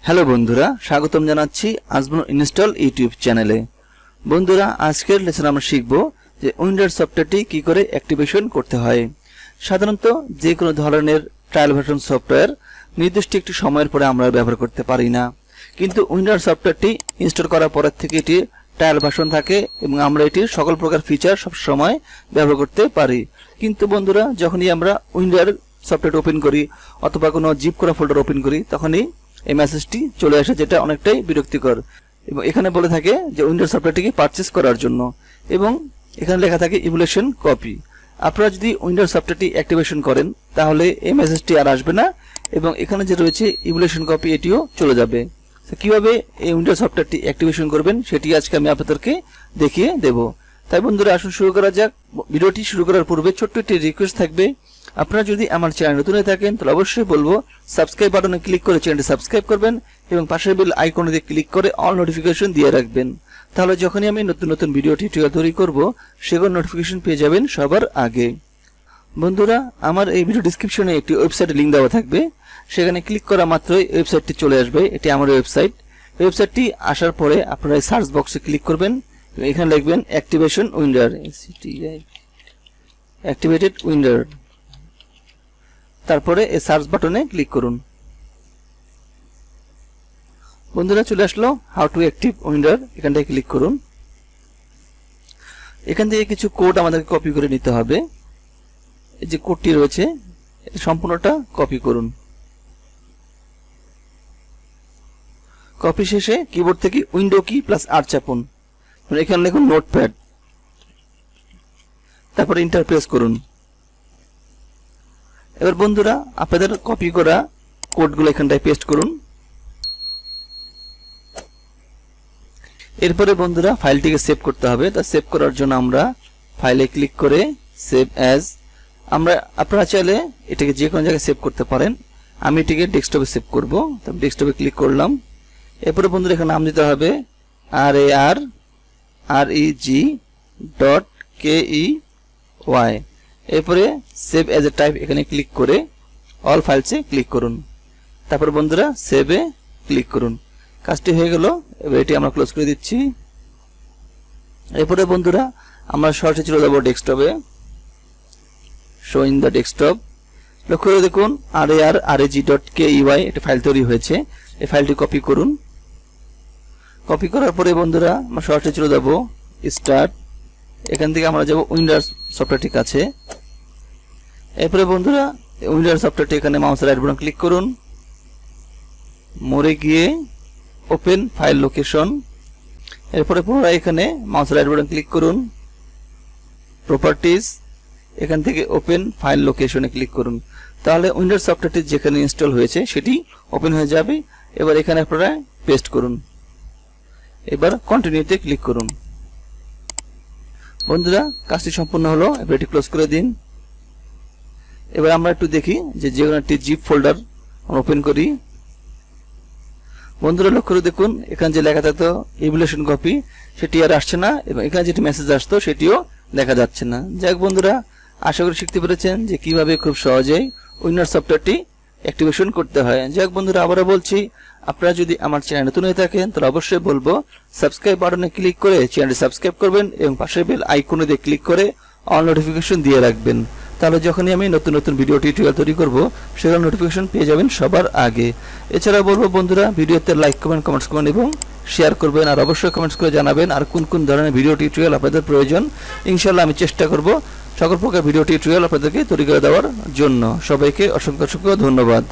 Hello বন্ধুরা, স্বাগতম জানাচ্ছি আজমল ইনস্টল ইউটিউব চ্যানেলে। বন্ধুরা, আজকের লেসন আমরা শিখব যে উইন্ডোজ সফটওয়্যারটি কি করে অ্যাক্টিভেশন করতে হয়। সাধারণত যে কোনো ধরনের ট্রায়াল ভার্সন সফটওয়্যার নির্দিষ্ট একটি সময়ের পরে আমরা ব্যবহার করতে পারি না, কিন্তু উইন্ডোজ সফটওয়্যারটি ইনস্টল করার পর থেকে এটি ট্রায়াল ভার্সন থাকে এবং আমরা এটির সকল প্রকার ফিচার সব সময় ব্যবহার করতে পারি। কিন্তু বন্ধুরা, যখনই আমরা উইন্ডোজ সফটওয়্যার ওপেন করি অথবা কোনো জিপ করা ফোল্ডার ওপেন করি, তখনই এই মেসেজটি চলে আসে, যেটা অনেকটাই বিরক্তিকর। এবং এখানে বলে থাকে যে উইন্ডোজ সফটওয়্যারটিকে পারচেজ করার জন্য, এবং এখানে লেখা থাকে ইমুলেশন কপি। আপনারা যদি উইন্ডোজ সফটওয়্যারটি অ্যাক্টিভেশন করেন তাহলে এই মেসেজটি আর আসবে না, এবং এখানে যে রয়েছে ইমুলেশন কপি এটিও চলে যাবে। কিভাবে এই উইন্ডোজ সফটওয়্যারটি অ্যাক্টিভেশন করবেন সেটি আজকে আমি আপনাদেরকে দেখিয়ে দেব। তাই বন্ধুরা, আসুন শুরু করা যাক। ভিডিওটি শুরু করার পূর্বে ছোট্ট একটি রিকোয়েস্ট থাকবে, আপনারা যদি আমার চ্যানেল নতুন হয়ে থাকেন তাহলে অবশ্যই বলবো সাবস্ক্রাইব বাটনে ক্লিক করে চ্যানেলটি সাবস্ক্রাইব করবেন এবং পাশের বেল আইকনে ক্লিক করে অল নোটিফিকেশন দিয়ে রাখবেন। তাহলে যখনই আমি নতুন নতুন ভিডিও টিউটোরিয়াল তৈরি করব সেগুলোর নোটিফিকেশন পেয়ে যাবেন সবার আগে। বন্ধুরা, আমার এই ভিডিও ডেসক্রিপশনে একটি ওয়েবসাইটের লিংক দেওয়া থাকবে, সেখানে ক্লিক করা মাত্রই ওয়েবসাইটটি চলে আসবে। এটি আমার ওয়েবসাইট। ওয়েবসাইটটি আসার পরে আপনারা সার্চ বক্সে ক্লিক করবেন এবং এখানে লিখবেন অ্যাক্টিভেশন উইন্ডোজ, অ্যাক্টিভেটেড উইন্ডোজ। তারপরে এই সার্চ বাটনে ক্লিক করুন। বন্ধুরা, চলে আসলো হাউ টু অ্যাক্টিভ উইন্ডোজ, এখান থেকে ক্লিক করুন। এখান থেকে কিছু কোড আমাদেরকে কপি করে নিতে হবে। এই যে কোডটি রয়েছে সম্পূর্ণটা কপি করুন। কপি শেষে কিবোর্ড থেকে উইন্ডো কি প্লাস আর চাপুন, এখানে লিখুন নোটপ্যাড, তারপরে এন্টার প্রেস করুন। এবার বন্ধুরা, আপনাদের কপি করা কোডগুলো এখানটায় পেস্ট করুন। এরপরে বন্ধুরা, ফাইলটিকে সেভ করতে হবে। তা সেভ করার জন্য আমরা ফাইলে ক্লিক করে সেভ অ্যাজ, আপনারা চাইলে এটাকে যে কোনো জায়গায় সেভ করতে পারেন। আমি এটিকে ডেস্কটপে সেভ করব, তারপর ডেস্কটপে ক্লিক করলাম। এরপরে বন্ধুরা, এখানে নাম দিতে হবে RARREG.KEY। এরপরে সেভ অ্যাজ এ টাইপ এখানে ক্লিক করে অল ফাইলসে ক্লিক করুন। তারপর বন্ধুরা, সেভে ক্লিক করুন। কাজটি হয়ে গেল। এবার এটি আমরা ক্লোজ করে দিচ্ছি। এরপরে বন্ধুরা, আমরা সরাসরি চলে যাব ডেস্কটপে। Show in the desktop. লক্ষ্য করে দেখুন RARREG.KEY একটি ফাইল তৈরি হয়েছে। এই ফাইলটি কপি করুন। কপি করার পরে বন্ধুরা, আমরা সরাসরি চলে যাব স্টার্ট। এখান থেকে আমরা যাব উইন্ডোজ সফটওয়্যারটির কাছে। এরপরে বন্ধুরা, উইন্ডোজ সফটওয়্যারটি এখানে মাউসের রাইট বাটন ক্লিক করুন। মোরে গিয়ে ওপেন ফাইল লোকেশন। এরপরে পুনরায় এখানে মাউসের রাইট বাটন ক্লিক করুন। প্রপার্টিজ, এখান থেকে ওপেন ফাইল লোকেশনে ক্লিক করুন। তাহলে উইন্ডোজ সফটওয়্যারটি যেখানে ইনস্টল হয়েছে সেটি ওপেন হয়ে যাবে। এবার এখানে আপনারা পেস্ট করুন। এবার কন্টিনিউতে ক্লিক করুন। বন্ধুরা, কাজটি সম্পূর্ণ হলো। এবার এটি ক্লোজ করে দিন। এবার আমরা একটু দেখি যে কোনো একটি জিপ ফোল্ডার ওপেন করি। বন্ধুরা, লক্ষ্য করে দেখুন এখানে যে লেখা থাকতো ইমুলেশন কপি সেটি আর আসছে না, এবং এখানে যেটি মেসেজ আসতো সেটিও দেখা যাচ্ছে না। যাক বন্ধুরা, আশা করি শিখতে পেরেছেন যে কিভাবে খুব সহজেই উইন্ডোজ সফটওয়্যারটি অ্যাক্টিভেশন করতে হয়। যাক বন্ধুরা, আবারও বলছি, আপনারা যদি আমার চ্যানেল নতুন হয়ে থাকেন তাহলে অবশ্যই বলবো সাবস্ক্রাইব বাটনে ক্লিক করে চ্যানেলটি সাবস্ক্রাইব করবেন এবং পাশের বেল আইকনে দিয়ে ক্লিক করে অল নোটিফিকেশন দিয়ে রাখবেন। তাহলে যখনই আমি নতুন নতুন ভিডিও টিউটোরিয়াল তৈরি করব সেগুলোর নোটিফিকেশন পেয়ে যাবেন সবার আগে। এছাড়া বলবো বন্ধুরা, ভিডিওতে লাইক করবেন, কমেন্টস করবেন এবং শেয়ার করবেন, আর অবশ্যই কমেন্টস করে জানাবেন আর কোন কোন ধরনের ভিডিও টিউটোরিয়াল আপনাদের প্রয়োজন। ইনশাআল্লাহ আমি চেষ্টা করব সকল প্রকার ভিডিও টিউটোরিয়াল আপনাদেরকে তৈরি করে দেওয়ার জন্য। সবাইকে অসংখ্য অসংখ্য ধন্যবাদ।